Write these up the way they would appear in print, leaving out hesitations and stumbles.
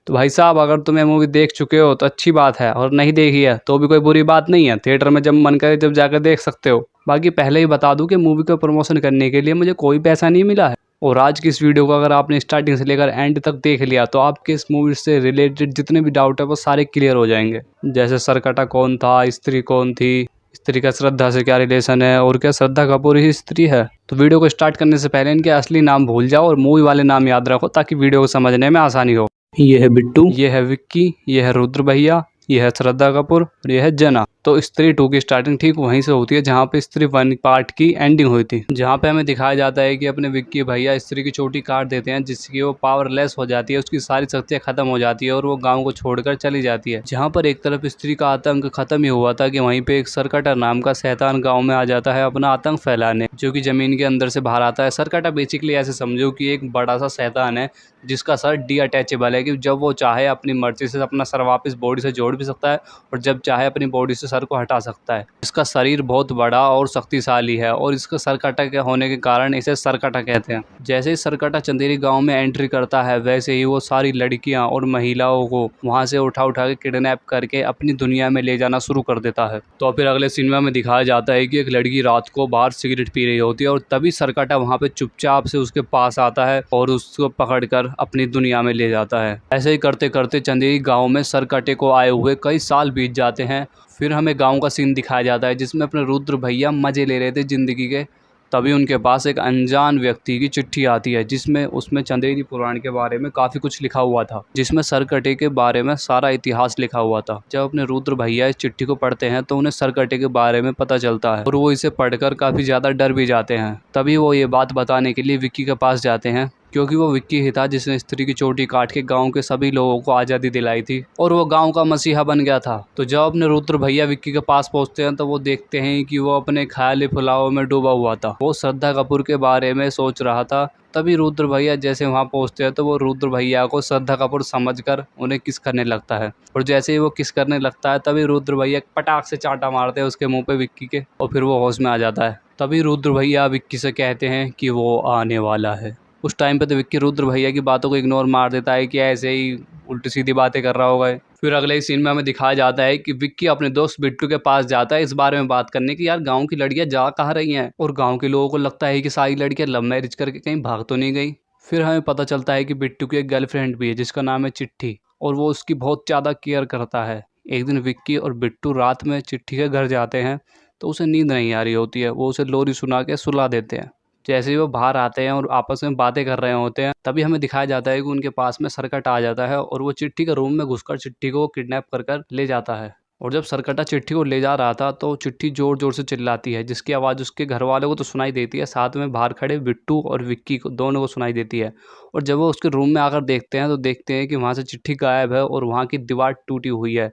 तो भाई साहब, अगर तुम ये मूवी देख चुके हो तो अच्छी बात है, और नहीं देखी है तो भी कोई बुरी बात नहीं है। थिएटर में जब मन करे जब जाकर देख सकते हो। बाकी पहले ही बता दूं कि मूवी का प्रमोशन करने के लिए मुझे कोई पैसा नहीं मिला है। और आज की इस वीडियो को अगर आपने स्टार्टिंग से लेकर एंड तक देख लिया तो आपके इस मूवी से रिलेटेड जितने भी डाउट है वो सारे क्लियर हो जाएंगे। जैसे सरकटा कौन था, स्त्री कौन थी, स्त्री का श्रद्धा से क्या रिलेशन है, और क्या श्रद्धा कपूर ही स्त्री है। तो वीडियो को स्टार्ट करने से पहले इनके असली नाम भूल जाओ और मूवी वाले नाम याद रखो ताकि वीडियो को समझने में आसानी हो। ये है बिट्टू, ये है विक्की, ये है रुद्र भैया, ये है श्रद्धा कपूर और ये है जना। तो स्त्री 2 की स्टार्टिंग ठीक वहीं से होती है जहाँ पे स्त्री 1 पार्ट की एंडिंग हुई थी, जहाँ पे हमें दिखाया जाता है कि अपने विक्की भैया स्त्री की चोटी काट देते हैं जिसकी वो पावरलेस हो जाती है, उसकी सारी शक्तियाँ खत्म हो जाती है और वो गाँव को छोड़कर चली जाती है। जहाँ पर एक तरफ स्त्री का आतंक खत्म ही हुआ था कि वहीं पे एक सरकटा नाम का शैतान गाँव में आ जाता है अपना आतंक फैलाने, जो कि जमीन के अंदर से बाहर आता है। सरकटा बेसिकली ऐसे समझो कि एक बड़ा सा शैतान है जिसका सर डी अटैचेबल है, कि जब वो चाहे अपनी मर्जी से अपना सर वापस बॉडी से जोड़ भी सकता है और जब चाहे अपनी बॉडी से सर को हटा सकता है। इसका शरीर बहुत बड़ा और शक्तिशाली है और इसका सरकटा के होने के कारण इसे सरकटा कहते हैं। जैसे ही सरकटा चंदेरी गांव में एंट्री करता है वैसे ही वो सारी लड़कियां और महिलाओं को वहां से उठा उठा के किडनैप करके अपनी दुनिया में ले जाना शुरू कर देता है। तो फिर अगले सिनेमा में दिखाया जाता है कि एक लड़की रात को बाहर सिगरेट पी रही होती है और तभी सरकटा वहां पे चुपचाप से उसके पास आता है और उसको पकड़कर अपनी दुनिया में ले जाता है। ऐसे ही करते करते चंदेरी गांव में सरकटे को आए हुए कई साल बीत जाते हैं। फिर हमें गांव का सीन दिखाया जाता है जिसमें अपने रुद्र भैया मजे ले रहे थे जिंदगी के। तभी उनके पास एक अनजान व्यक्ति की चिट्ठी आती है जिसमें उसमें चंदेरी पुराण के बारे में काफी कुछ लिखा हुआ था, जिसमें सरकटे के बारे में सारा इतिहास लिखा हुआ था। जब अपने रुद्र भैया इस चिट्ठी को पढ़ते हैं तो उन्हें सरकटे के बारे में पता चलता है और वो इसे पढ़कर काफी ज्यादा डर भी जाते हैं। तभी वो ये बात बताने के लिए विक्की के पास जाते हैं, क्योंकि वो विक्की ही था जिसने स्त्री की चोटी काट के गांव के सभी लोगों को आज़ादी दिलाई थी और वो गांव का मसीहा बन गया था। तो जब अपने रुद्र भैया विक्की के पास पहुंचते हैं तो वो देखते हैं कि वो अपने ख्याली फुलाव में डूबा हुआ था। वो श्रद्धा कपूर के बारे में सोच रहा था। तभी रुद्र भैया जैसे वहां पहुंचते हैं तो वो रुद्र भैया को श्रद्धा कपूर समझकर उन्हें किस करने लगता है, और जैसे ही वो किस करने लगता है तभी रुद्र भैया पटाख से चांटा मारते हैं उसके मुंह पे विक्की के, और फिर वो होश में आ जाता है। तभी रुद्र भैया विक्की से कहते हैं कि वो आने वाला है। उस टाइम पे तो विक्की रुद्र भैया की बातों को इग्नोर मार देता है कि ऐसे ही उल्टी सीधी बातें कर रहा होगा। फिर अगले ही सीन में हमें दिखाया जाता है कि विक्की अपने दोस्त बिट्टू के पास जाता है इस बारे में बात करने की यार गांव की लड़कियां जा कहाँ रही हैं, और गांव के लोगों को लगता है कि सारी लड़कियां लव मैरिज करके कहीं भाग तो नहीं गई। फिर हमें पता चलता है कि बिट्टू की एक गर्लफ्रेंड भी है जिसका नाम है चिट्ठी, और वो उसकी बहुत ज़्यादा केयर करता है। एक दिन विक्की और बिट्टू रात में चिट्ठी के घर जाते हैं तो उसे नींद नहीं आ रही होती है, वो उसे लोरी सुना के सुला देते हैं। जैसे ही वो बाहर आते हैं और आपस में बातें कर रहे होते हैं तभी हमें दिखाया जाता है कि उनके पास में सरकट आ जाता है और वो चिट्ठी के रूम में घुसकर चिट्ठी को किडनैप कर ले जाता है। और जब सरकटा चिट्ठी को ले जा रहा था तो चिट्ठी जोर जोर से चिल्लाती है जिसकी आवाज़ उसके घर वालों को तो सुनाई देती है, साथ में बाहर खड़े बिट्टू और विक्की को दोनों को सुनाई देती है। और जब वो उसके रूम में आकर देखते हैं तो देखते हैं कि वहाँ से चिट्ठी गायब है और वहाँ की दीवार टूटी हुई है,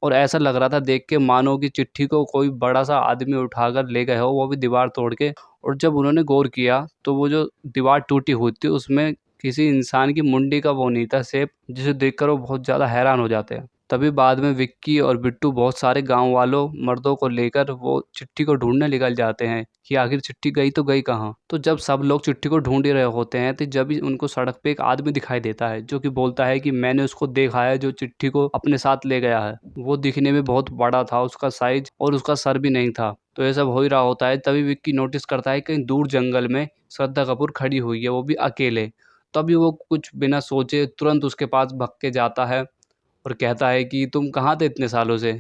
और ऐसा लग रहा था देख के मानो कि चिट्ठी को कोई बड़ा सा आदमी उठाकर ले गए हो, वो भी दीवार तोड़ के। और जब उन्होंने गौर किया तो वो जो दीवार टूटी हुई थी उसमें किसी इंसान की मुंडी का वो नहीं था शेप, जिसे देखकर वो बहुत ज़्यादा हैरान हो जाते हैं। तभी बाद में विक्की और बिट्टू बहुत सारे गांव वालों मर्दों को लेकर वो चिट्ठी को ढूंढने निकल जाते हैं कि आखिर चिट्ठी गई तो गई कहाँ। तो जब सब लोग चिट्ठी को ढूंढ ही रहे होते हैं तो जब ही उनको सड़क पे एक आदमी दिखाई देता है जो कि बोलता है कि मैंने उसको देखा है जो चिट्ठी को अपने साथ ले गया है। वो दिखने में बहुत बड़ा था, उसका साइज और उसका सर भी नहीं था। तो ये सब हो ही रहा होता है तभी विक्की नोटिस करता है कहीं दूर जंगल में श्रद्धा कपूर खड़ी हुई है, वो भी अकेले। तभी वो कुछ बिना सोचे तुरंत उसके पास भाग के जाता है और कहता है कि तुम कहाँ थे इतने सालों से,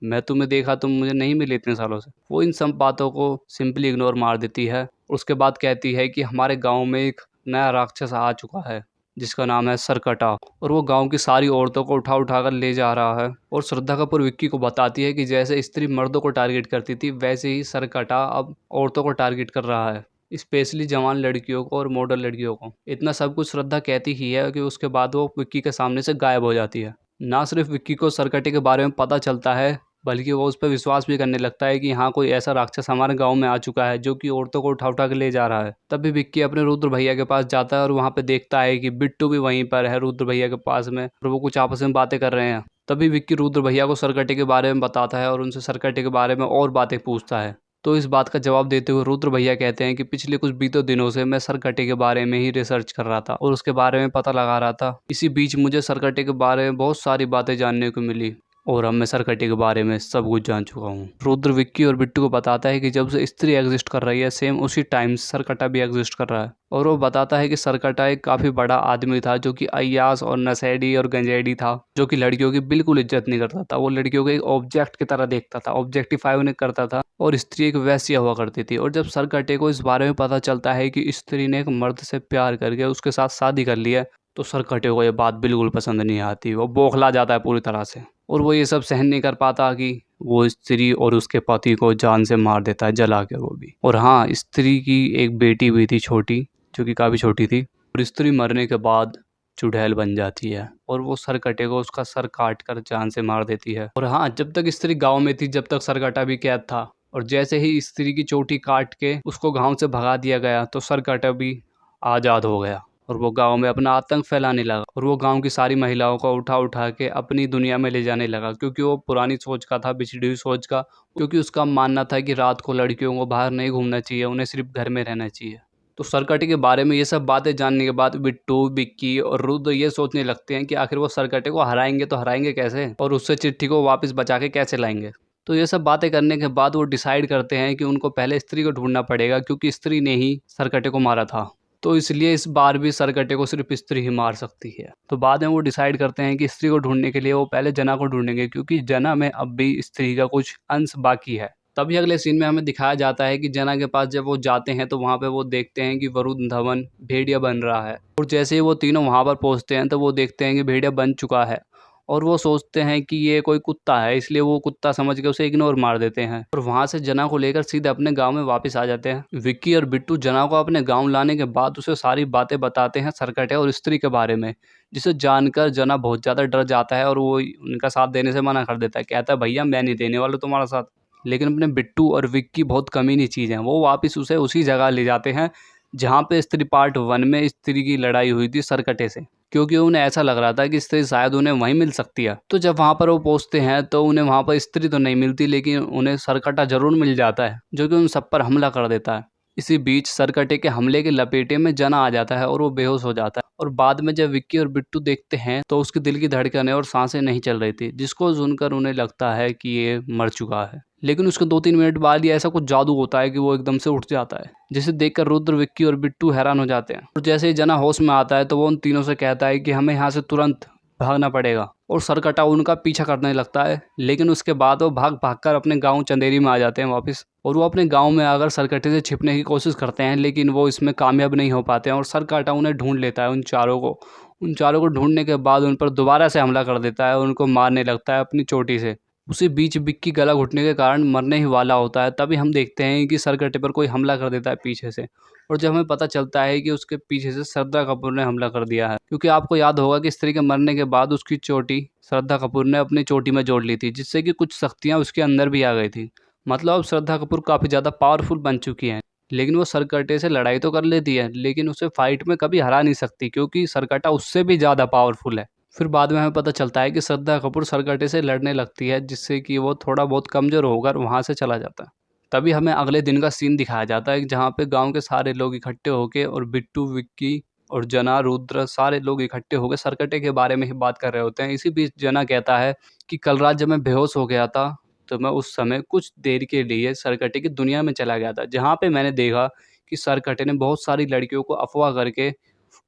मैं तुम्हें देखा तुम मुझे नहीं मिले इतने सालों से। वो इन सब बातों को सिंपली इग्नोर मार देती है। उसके बाद कहती है कि हमारे गांव में एक नया राक्षस आ चुका है जिसका नाम है सरकटा, और वो गांव की सारी औरतों को उठा उठा कर ले जा रहा है। और श्रद्धा कपूर विक्की को बताती है कि जैसे स्त्री मर्दों को टारगेट करती थी वैसे ही सरकटा अब औरतों को टारगेट कर रहा है, स्पेशली जवान लड़कियों को और मॉडल लड़कियों को। इतना सब कुछ श्रद्धा कहती ही है कि उसके बाद वो विक्की के सामने से गायब हो जाती है। ना सिर्फ विक्की को सरकटे के बारे में पता चलता है बल्कि वो उस पर विश्वास भी करने लगता है कि हाँ कोई ऐसा राक्षस हमारे गांव में आ चुका है जो कि औरतों को उठा उठा के ले जा रहा है। तभी विक्की अपने रुद्र भैया के पास जाता है और वहाँ पे देखता है कि बिट्टू भी वहीं पर है रुद्र भैया के पास में, और वो कुछ आपस में बातें कर रहे हैं। तभी विक्की रुद्र भैया को सरकटे के बारे में बताता है और उनसे सरकटे के बारे में और बातें पूछता है। तो इस बात का जवाब देते हुए रुद्र भैया कहते हैं कि पिछले कुछ बीते दिनों से मैं सरकटे के बारे में ही रिसर्च कर रहा था और उसके बारे में पता लगा रहा था। इसी बीच मुझे सरकटे के बारे में बहुत सारी बातें जानने को मिली और अब मैं सरकटे के बारे में सब कुछ जान चुका हूँ। रुद्र विक्की और बिट्टू को बताता है कि जब से स्त्री एग्जिस्ट कर रही है सेम उसी टाइम सरकटा भी एग्जिस्ट कर रहा है। और वो बताता है कि सरकटा एक काफी बड़ा आदमी था जो कि अय्यास और नशेड़ी और गंजेड़ी था, जो कि लड़कियों की बिल्कुल इज्जत नहीं करता था। वो लड़कियों को एक ऑब्जेक्ट की तरह देखता था, ऑब्जेक्टिफाई उन्हें करता था और स्त्री एक वैसी हुआ करती थी। और जब सरकटे को इस बारे में पता चलता है कि स्त्री ने एक मर्द से प्यार करके उसके साथ शादी कर ली है तो सरकटे को ये बात बिल्कुल पसंद नहीं आती। वो बौखला जाता है पूरी तरह से और वो ये सब सहन नहीं कर पाता कि वो स्त्री और उसके पति को जान से मार देता है, जला के वो भी। और हाँ, स्त्री की एक बेटी भी थी छोटी, जो कि काफ़ी छोटी थी। और स्त्री मरने के बाद चुड़ैल बन जाती है और वो सरकटे को उसका सर काट कर जान से मार देती है। और हाँ, जब तक स्त्री गांव में थी जब तक सरकटा भी कैद था और जैसे ही स्त्री की चोटी काट के उसको गांव से भगा दिया गया तो सरकटा भी आज़ाद हो गया और वो गांव में अपना आतंक फैलाने लगा। और वो गांव की सारी महिलाओं को उठा उठा के अपनी दुनिया में ले जाने लगा, क्योंकि वो पुरानी सोच का था, बिछड़ी हुई सोच का। क्योंकि उसका मानना था कि रात को लड़कियों को बाहर नहीं घूमना चाहिए, उन्हें सिर्फ घर में रहना चाहिए। तो सरकटे के बारे में ये सब बातें जानने के बाद बिट्टू, बिक्की और रुद्र ये सोचने लगते हैं कि आखिर वो सरकटे को हराएंगे तो हराएंगे कैसे और उससे चिट्ठी को वापस बचा के कैसे लाएंगे। तो ये सब बातें करने के बाद वो डिसाइड करते हैं कि उनको पहले स्त्री को ढूंढना पड़ेगा, क्योंकि स्त्री ने ही सरकटे को मारा था। तो इसलिए इस बार भी सरकटे को सिर्फ स्त्री ही मार सकती है। तो बाद में वो डिसाइड करते हैं कि स्त्री को ढूंढने के लिए वो पहले जना को ढूंढेंगे, क्योंकि जना में अब भी स्त्री का कुछ अंश बाकी है। तभी अगले सीन में हमें दिखाया जाता है कि जना के पास जब वो जाते हैं तो वहाँ पे वो देखते हैं कि वरुण धवन भेड़िया बन रहा है। और जैसे ही वो तीनों वहाँ पर पहुँचते हैं तो वो देखते हैं कि भेड़िया बन चुका है और वो सोचते हैं कि ये कोई कुत्ता है, इसलिए वो कुत्ता समझ के उसे इग्नोर मार देते हैं और वहाँ से जना को लेकर सीधे अपने गांव में वापस आ जाते हैं। विक्की और बिट्टू जना को अपने गांव लाने के बाद उसे सारी बातें बताते हैं सरकटे और स्त्री के बारे में, जिसे जानकर जना बहुत ज़्यादा डर जाता है और वो उनका साथ देने से मना कर देता है। कहता है भैया मैं नहीं देने वाला तुम्हारा साथ। लेकिन अपने बिट्टू और विक्की बहुत कमीनी चीज़ हैं, वो वापस उसे उसी जगह ले जाते हैं जहाँ पे स्त्री पार्ट 1 में स्त्री की लड़ाई हुई थी सरकटे से, क्योंकि उन्हें ऐसा लग रहा था कि स्त्री शायद उन्हें वहीं मिल सकती है। तो जब वहाँ पर वो पहुँचते हैं तो उन्हें वहाँ पर स्त्री तो नहीं मिलती, लेकिन उन्हें सरकटा जरूर मिल जाता है जो कि उन सब पर हमला कर देता है। इसी बीच सरकटे के हमले के लपेटे में जना आ जाता है और वो बेहोश हो जाता है। और बाद में जब विक्की और बिट्टू देखते हैं तो उसके दिल की धड़कनें और सांसें नहीं चल रही थी, जिसको सुनकर उन्हें लगता है कि ये मर चुका है। लेकिन उसके 2-3 मिनट बाद ही ऐसा कुछ जादू होता है कि वो एकदम से उठ जाता है, जिसे देखकर रुद्र, विक्की और बिट्टू हैरान हो जाते हैं। और जैसे ही जना होश में आता है तो वो उन तीनों से कहता है कि हमें यहाँ से तुरंत भागना पड़ेगा। और सरकटा उनका पीछा करने लगता है, लेकिन उसके बाद वो भाग भागकर अपने गांव चंदेरी में आ जाते हैं वापस। और वो अपने गांव में आकर सरकटे से छिपने की कोशिश करते हैं, लेकिन वो इसमें कामयाब नहीं हो पाते हैं और सरकटा उन्हें ढूंढ लेता है, उन चारों को ढूंढने के बाद उन पर दोबारा से हमला कर देता है और उनको मारने लगता है अपनी चोटी से। उसी बीच विक्की गला घुटने के कारण मरने ही वाला होता है। तभी हम देखते हैं कि सरकटे पर कोई हमला कर देता है पीछे से, और जब हमें पता चलता है कि उसके पीछे से श्रद्धा कपूर ने हमला कर दिया है, क्योंकि आपको याद होगा कि स्त्री के मरने के बाद उसकी चोटी श्रद्धा कपूर ने अपनी चोटी में जोड़ ली थी, जिससे कि कुछ शक्तियाँ उसके अंदर भी आ गई थी। मतलब अब श्रद्धा कपूर काफ़ी ज़्यादा पावरफुल बन चुकी हैं। लेकिन वो सरकटे से लड़ाई तो कर लेती है, लेकिन उसे फाइट में कभी हरा नहीं सकती, क्योंकि सरकटा उससे भी ज़्यादा पावरफुल है। फिर बाद में हमें पता चलता है कि श्रद्धा कपूर सरकटे से लड़ने लगती है, जिससे कि वो थोड़ा बहुत कमज़ोर होकर वहाँ से चला जाता है। तभी हमें अगले दिन का सीन दिखाया जाता है जहाँ पे गांव के सारे लोग इकट्ठे होके और बिट्टू, विक्की और जना, रुद्र सारे लोग इकट्ठे होकर सरकटे के बारे में ही बात कर रहे होते हैं। इसी बीच जना कहता है कि कल रात जब मैं बेहोश हो गया था तो मैं उस समय कुछ देर के लिए सरकटे की दुनिया में चला गया था, जहाँ पे मैंने देखा कि सरकटे ने बहुत सारी लड़कियों को अफवाह करके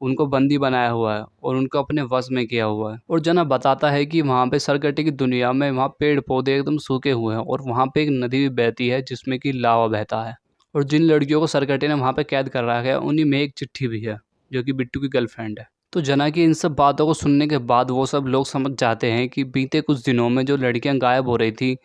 उनको बंदी बनाया हुआ है और उनको अपने वश में किया हुआ है। और जना बताता है कि वहाँ पे सरकटे की दुनिया में वहाँ पेड़ पौधे एकदम सूखे हुए हैं और वहाँ पे एक नदी भी बहती है जिसमें कि लावा बहता है। और जिन लड़कियों को सरकटे ने वहाँ पे कैद कर रखा है उन्हीं में एक चिट्ठी भी है जो कि बिट्टू की गर्लफ्रेंड है। तो जना की इन सब बातों को सुनने के बाद वो सब लोग समझ जाते हैं कि बीते कुछ दिनों में जो लड़कियां गायब हो रही थी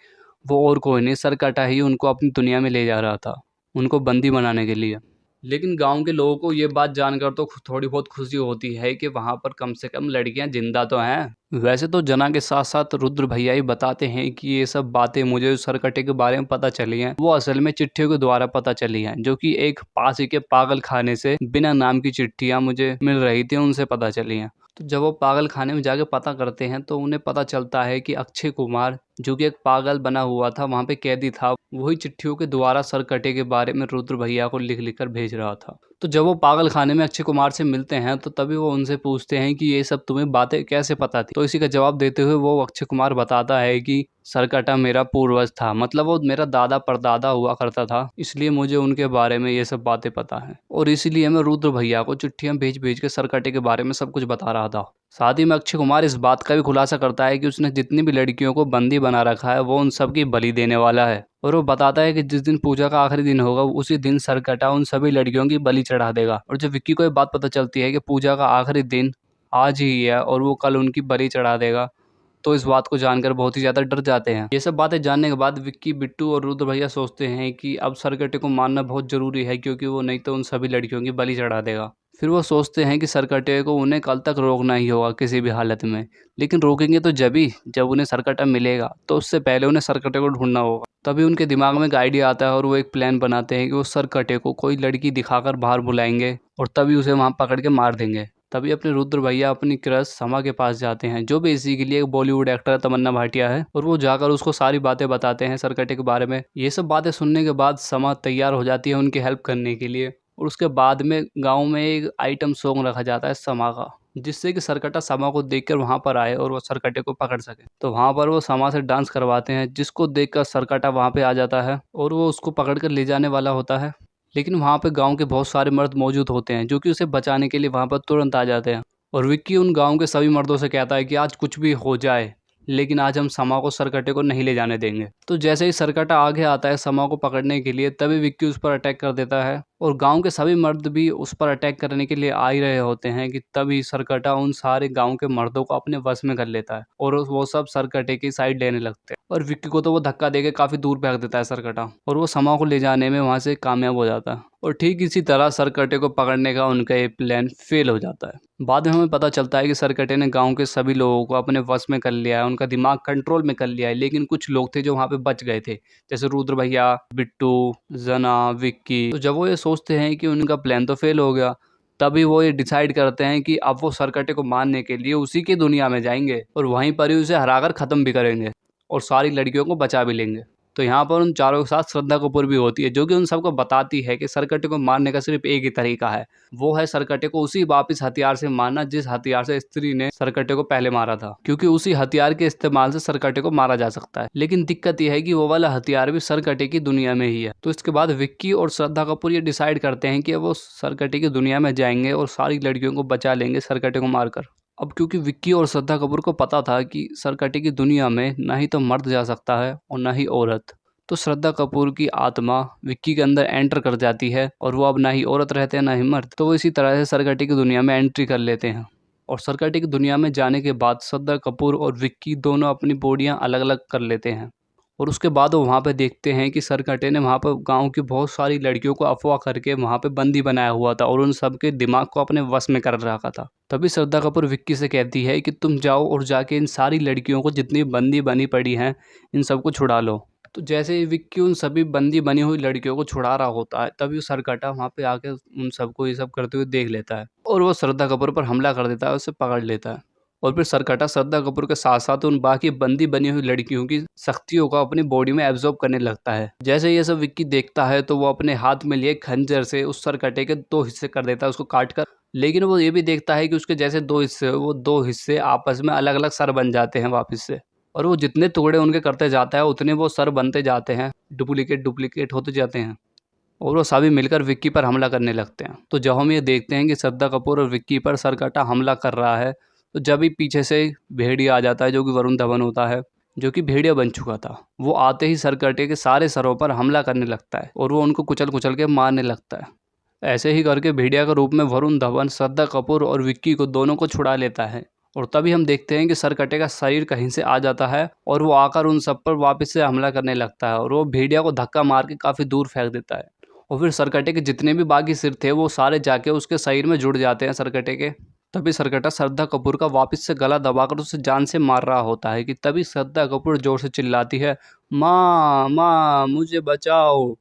वो और कोई नहीं, सरकटा ही उनको अपनी दुनिया में ले जा रहा था, उनको बंदी बनाने के लिए। लेकिन गांव के लोगों को ये बात जानकर तो थोड़ी बहुत खुशी होती है कि वहां पर कम से कम लड़कियां जिंदा तो हैं। वैसे तो जना के साथ साथ रुद्र भैया ही बताते हैं कि ये सब बातें मुझे सरकटे के बारे में पता चली हैं वो असल में चिट्ठियों के द्वारा पता चली हैं, जो कि एक पास ही के पागल खाने से बिना नाम की चिट्ठियां मुझे मिल रही थी, उनसे पता चली हैं। तो जब वो पागल खाने में जाके पता करते हैं तो उन्हें पता चलता है कि अक्षय कुमार जो कि एक पागल बना हुआ था, वहाँ पे कैदी था, वही चिट्ठियों के द्वारा सरकटे के बारे में रुद्र भैया को लिख लिख कर भेज रहा था। तो जब वो पागल खाने में अक्षय कुमार से मिलते हैं तो तभी वो उनसे पूछते हैं कि ये सब तुम्हें बातें कैसे पता थी। तो इसी का जवाब देते हुए वो अक्षय कुमार बताता है कि सरकटा मेरा पूर्वज था, मतलब वो मेरा दादा परदादा हुआ करता था, इसलिए मुझे उनके बारे में ये सब बातें पता है और इसीलिए मैं रुद्र भैया को चिट्ठियां भेज भेज के सरकटे के बारे में सब कुछ बता रहा था। साथ ही में अक्षय कुमार इस बात का भी खुलासा करता है कि उसने जितनी भी लड़कियों को बंदी बना रखा है वो उन सबकी बलि देने वाला है और वो बताता है कि जिस दिन पूजा का आखिरी दिन होगा उसी दिन सरकटा उन सभी लड़कियों की बलि चढ़ा देगा। और जब विक्की को ये बात पता चलती है कि पूजा का आखिरी दिन आज ही है और वो कल उनकी बलि चढ़ा देगा, तो इस बात को जानकर बहुत ही ज्यादा डर जाते हैं। ये सब बातें जानने के बाद विक्की, बिट्टू और रुद्र भैया सोचते हैं कि अब सरकटे को मारना बहुत जरूरी है, क्योंकि वो नहीं तो उन सभी लड़कियों की बलि चढ़ा देगा। फिर वो सोचते हैं कि सरकटे को उन्हें कल तक रोकना ही होगा किसी भी हालत में, लेकिन रोकेंगे तो जब उन्हें सरकटा मिलेगा, तो उससे पहले उन्हें सरकटे को ढूंढना होगा। तभी उनके दिमाग में एक आइडिया आता है और वो एक प्लान बनाते हैं कि वो सरकटे को कोई लड़की दिखाकर बाहर बुलाएंगे और तभी उसे वहां पकड़ के मार देंगे। तभी अपने रुद्र भैया अपनी क्रश समा के पास जाते हैं, जो बेसिकली एक बॉलीवुड एक्टर तमन्ना भाटिया है, और वो जाकर उसको सारी बातें बताते हैं सरकटे के बारे में। ये सब बातें सुनने के बाद समा तैयार हो जाती है उनकी हेल्प करने के लिए और उसके बाद में गांव में एक आइटम सॉन्ग रखा जाता है समा का, जिससे कि सरकटा समा को देखकर वहां पर आए और वो सरकटे को पकड़ सके। तो वहां पर वो समा से डांस करवाते हैं, जिसको देखकर सरकटा वहां पे आ जाता है और वो उसको पकड़कर ले जाने वाला होता है। लेकिन वहां पे गांव के बहुत सारे मर्द मौजूद होते हैं जो कि उसे बचाने के लिए वहां पर तुरंत आ जाते हैं। और विक्की उन गांव के सभी मर्दों से कहता है कि आज कुछ भी हो जाए, लेकिन आज हम समा को सरकटे को नहीं ले जाने देंगे। तो जैसे ही सरकटा आगे आता है समा को पकड़ने के लिए, तभी विक्की उस पर अटैक कर देता है और गांव के सभी मर्द भी उस पर अटैक करने के लिए आ ही रहे होते हैं कि तभी सरकटा उन सारे गांव के मर्दों को अपने वश में कर लेता है और वो सब सरकटे की साइड लेने लगते हैं। और विक्की को तो वो धक्का देके काफी दूर फेंक देता है सरकटा, और वो समा को ले जाने में वहां से कामयाब हो जाता है। और ठीक इसी तरह सरकटे को पकड़ने का उनका ये प्लान फेल हो जाता है। बाद में हमें पता चलता है कि सरकटे ने गांव के सभी लोगों को अपने वश में कर लिया है, उनका दिमाग कंट्रोल में कर लिया है, लेकिन कुछ लोग थे जो वहां पे बच गए थे, जैसे रुद्र भैया, बिट्टू, जना, विक्की। तो जब वो ये सोचते हैं कि उनका प्लान तो फेल हो गया, तभी वो ये डिसाइड करते हैं कि अब वो सरकटे को मारने के लिए उसी की दुनिया में जाएंगे और वहीं पर ही उसे हराकर खत्म भी करेंगे और सारी लड़कियों को बचा भी लेंगे। तो यहाँ पर उन चारों के साथ श्रद्धा कपूर भी होती है, जो कि उन सबको बताती है कि सरकटे को मारने का सिर्फ एक ही तरीका है, वो है सरकटे को उसी वापिस हथियार से मारना जिस हथियार से स्त्री ने सरकटे को पहले मारा था, क्योंकि उसी हथियार के इस्तेमाल से सरकटे को मारा जा सकता है। लेकिन दिक्कत यह है कि वो वाला हथियार भी सरकटे की दुनिया में ही है। तो इसके बाद विक्की और श्रद्धा कपूर ये डिसाइड करते हैं कि वो सरकटे की दुनिया में जाएंगे और सारी लड़कियों को बचा लेंगे सरकटे को मारकर। अब क्योंकि विक्की और श्रद्धा कपूर को पता था कि सरकटे की दुनिया में ना ही तो मर्द जा सकता है और ना ही औरत, तो श्रद्धा कपूर की आत्मा विक्की के अंदर एंटर कर जाती है और वो अब ना ही औरत रहते हैं ना ही मर्द। तो वो इसी तरह से सरकटे की दुनिया में एंट्री कर लेते हैं और सरकटे की दुनिया में जाने के बाद श्रद्धा कपूर और विक्की दोनों अपनी बॉडियां अलग अलग कर लेते हैं। और उसके बाद वो वहाँ पे देखते हैं कि सरकटे ने वहाँ पर गांव की बहुत सारी लड़कियों को अफवाह करके वहाँ पे बंदी बनाया हुआ था और उन सबके दिमाग को अपने वश में कर रखा था। तभी श्रद्धा कपूर विक्की से कहती है कि तुम जाओ और जाके इन सारी लड़कियों को जितनी बंदी बनी पड़ी हैं इन सबको छुड़ा लो। तो जैसे ही विक्की उन सभी बंदी बनी हुई लड़कियों को छुड़ा रहा होता है, तभी सरकटा वहाँ पे आके उन सबको ये सब करते हुए देख लेता है और वो श्रद्धा कपूर पर हमला कर देता है, उसे पकड़ लेता है। और फिर सरकटा श्रद्धा कपूर के साथ साथ उन बाकी बंदी बनी हुई लड़कियों की शक्तियों को अपनी बॉडी में एब्जॉर्ब करने लगता है। जैसे ये सब विक्की देखता है तो वो अपने हाथ में लिए खंजर से उस सरकटे के दो हिस्से कर देता है, उसको काट कर। लेकिन वो ये भी देखता है कि उसके जैसे दो हिस्से, वो दो हिस्से आपस में अलग अलग सर बन जाते हैं वापस से, और वो जितने टुकड़े उनके करते जाता है उतने वो सर बनते जाते हैं, डुप्लीकेट होते जाते हैं और वो सभी मिलकर विक्की पर हमला करने लगते हैं। तो जब हम ये देखते हैं कि श्रद्धा कपूर और विक्की पर सरकटा हमला कर रहा है, तो जब ही पीछे से भेड़िया आ जाता है, जो कि वरुण धवन होता है, जो कि भेड़िया बन चुका था। वो आते ही सरकटे के सारे सरों पर हमला करने लगता है और वो उनको कुचल कुचल के मारने लगता है। ऐसे ही करके भेड़िया के रूप में वरुण धवन श्रद्धा कपूर और विक्की को दोनों को छुड़ा लेता है। और तभी हम देखते हैं कि सरकटे का शरीर कहीं से आ जाता है और वो आकर उन सब पर वापस से हमला करने लगता है और वो भेड़िया को धक्का मार के काफी दूर फेंक देता है। और फिर सरकटे के जितने भी बाकी सिर थे वो सारे जाके उसके शरीर में जुड़ जाते हैं सरकटे के। तभी सरकटा श्रद्धा कपूर का वापस से गला दबाकर उसे जान से मार रहा होता है कि तभी श्रद्धा कपूर जोर से चिल्लाती है, माँ माँ मुझे बचाओ।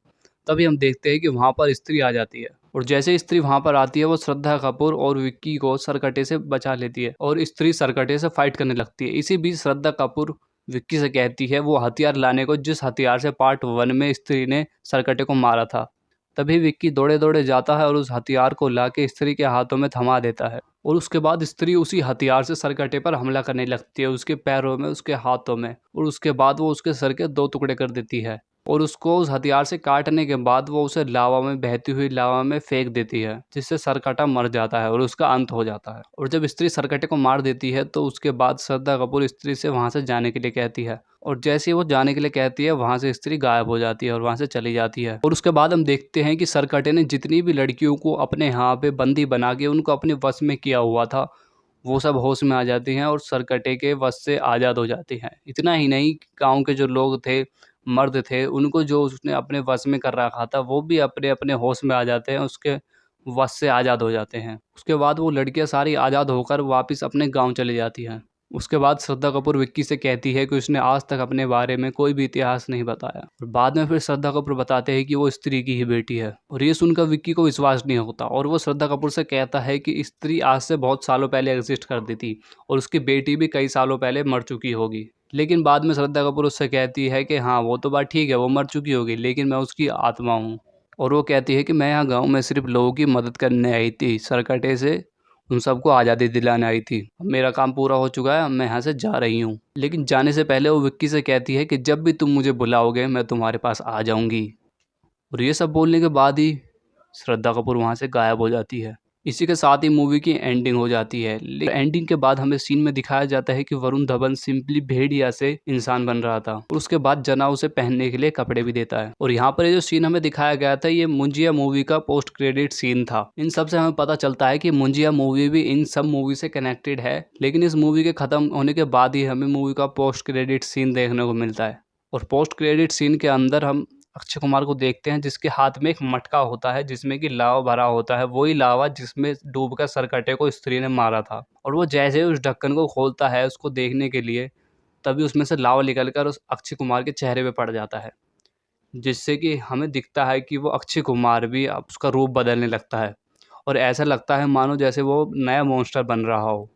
तभी हम देखते हैं कि वहाँ पर स्त्री आ जाती है और जैसे स्त्री वहाँ पर आती है वो श्रद्धा कपूर और विक्की को सरकटे से बचा लेती है और स्त्री सरकटे से फाइट करने लगती है। इसी बीच श्रद्धा कपूर विक्की से कहती है वो हथियार लाने को जिस हथियार से पार्ट 1 में स्त्री ने सरकटे को मारा था। तभी विक्की दौड़े दौड़े जाता है और उस हथियार को लाके स्त्री के हाथों में थमा देता है और उसके बाद स्त्री उसी हथियार से सरकटे पर हमला करने लगती है, उसके पैरों में, उसके हाथों में, और उसके बाद वो उसके सर के 2 टुकड़े कर देती है और उसको उस हथियार से काटने के बाद वो उसे लावा में, बहती हुई लावा में फेंक देती है, जिससे सरकटा मर जाता है और उसका अंत हो जाता है। और जब स्त्री सरकटे को मार देती है तो उसके बाद श्रद्धा कपूर स्त्री से वहां से जाने के लिए कहती है और जैसे ही वो जाने के लिए कहती है वहां से स्त्री गायब हो जाती है और वहां से चली जाती है। और उसके बाद हम देखते हैं कि सरकटे ने जितनी भी लड़कियों को अपने यहाँ पे बंदी बना के उनको अपने वश में किया हुआ था, वो सब होश में आ जाती हैं और सरकटे के वश से आज़ाद हो जाती हैं। इतना ही नहीं, गांव के जो लोग थे, मर्द थे, उनको जो उसने अपने वश में कर रखा था वो भी अपने अपने होश में आ जाते हैं, उसके वश से आज़ाद हो जाते हैं। उसके बाद वो लड़कियां सारी आज़ाद होकर वापस अपने गांव चली जाती हैं। उसके बाद श्रद्धा कपूर विक्की से कहती है कि उसने आज तक अपने बारे में कोई भी इतिहास नहीं बताया और बाद में फिर श्रद्धा कपूर बताते हैं कि वो स्त्री की ही बेटी है और ये सुनकर विक्की को विश्वास नहीं होता और वो श्रद्धा कपूर से कहता है कि स्त्री आज से बहुत सालों पहले एग्जिस्ट करती थी और उसकी बेटी भी कई सालों पहले मर चुकी होगी। लेकिन बाद में श्रद्धा कपूर उससे कहती है कि हाँ वो तो बात ठीक है, वो मर चुकी होगी, लेकिन मैं उसकी आत्मा हूँ। और वो कहती है कि मैं यहाँ गाँव में सिर्फ लोगों की मदद करने आई थी, सरकटे से उन सबको आज़ादी दिलाने आई थी। अब मेरा काम पूरा हो चुका है, अब मैं यहाँ से जा रही हूँ। लेकिन जाने से पहले वो विक्की से कहती है कि जब भी तुम मुझे बुलाओगे मैं तुम्हारे पास आ जाऊँगी। और ये सब बोलने के बाद ही श्रद्धा कपूर वहाँ से गायब हो जाती है। इसी के साथ ही मूवी की एंडिंग हो जाती है। लेकिन एंडिंग के बाद हमें सीन में दिखाया जाता है कि वरुण धवन सिंपली भेड़िया से इंसान बन रहा था और उसके बाद जना उसे पहनने के लिए कपड़े भी देता है। और यहाँ पर ये जो सीन हमें दिखाया गया था, ये मुंजिया मूवी का पोस्ट क्रेडिट सीन था। इन सब से हमें पता चलता है कि मुंजिया मूवी भी इन सब मूवी से कनेक्टेड है, लेकिन इस मूवी के खत्म होने के बाद ही हमें मूवी का पोस्ट क्रेडिट सीन देखने को मिलता है। और पोस्ट क्रेडिट सीन के अंदर हम अक्षय कुमार को देखते हैं जिसके हाथ में एक मटका होता है जिसमें कि लावा भरा होता है, वही लावा जिसमें डूबकर सरकटे को स्त्री ने मारा था। और वो जैसे ही उस ढक्कन को खोलता है उसको देखने के लिए, तभी उसमें से लावा निकलकर उस अक्षय कुमार के चेहरे पे पड़ जाता है, जिससे कि हमें दिखता है कि वो अक्षय कुमार भी अब उसका रूप बदलने लगता है और ऐसा लगता है मानो जैसे वो नया मॉन्स्टर बन रहा हो।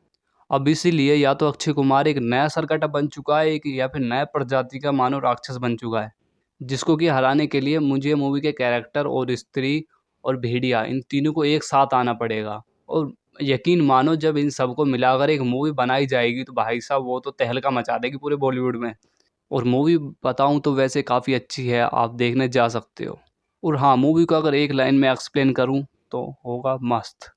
अब इसीलिए या तो अक्षय कुमार एक नया सरकटा बन चुका है, एक या फिर नया प्रजाति का मानव राक्षस बन चुका है, जिसको कि हराने के लिए मुझे मूवी के कैरेक्टर और स्त्री और भेड़िया इन तीनों को एक साथ आना पड़ेगा। और यकीन मानो जब इन सबको मिलाकर एक मूवी बनाई जाएगी तो भाई साहब वो तो तहलका मचा देगी पूरे बॉलीवुड में। और मूवी बताऊं तो वैसे काफ़ी अच्छी है, आप देखने जा सकते हो। और हाँ, मूवी को अगर एक लाइन में एक्सप्लेन करूं तो होगा मस्त।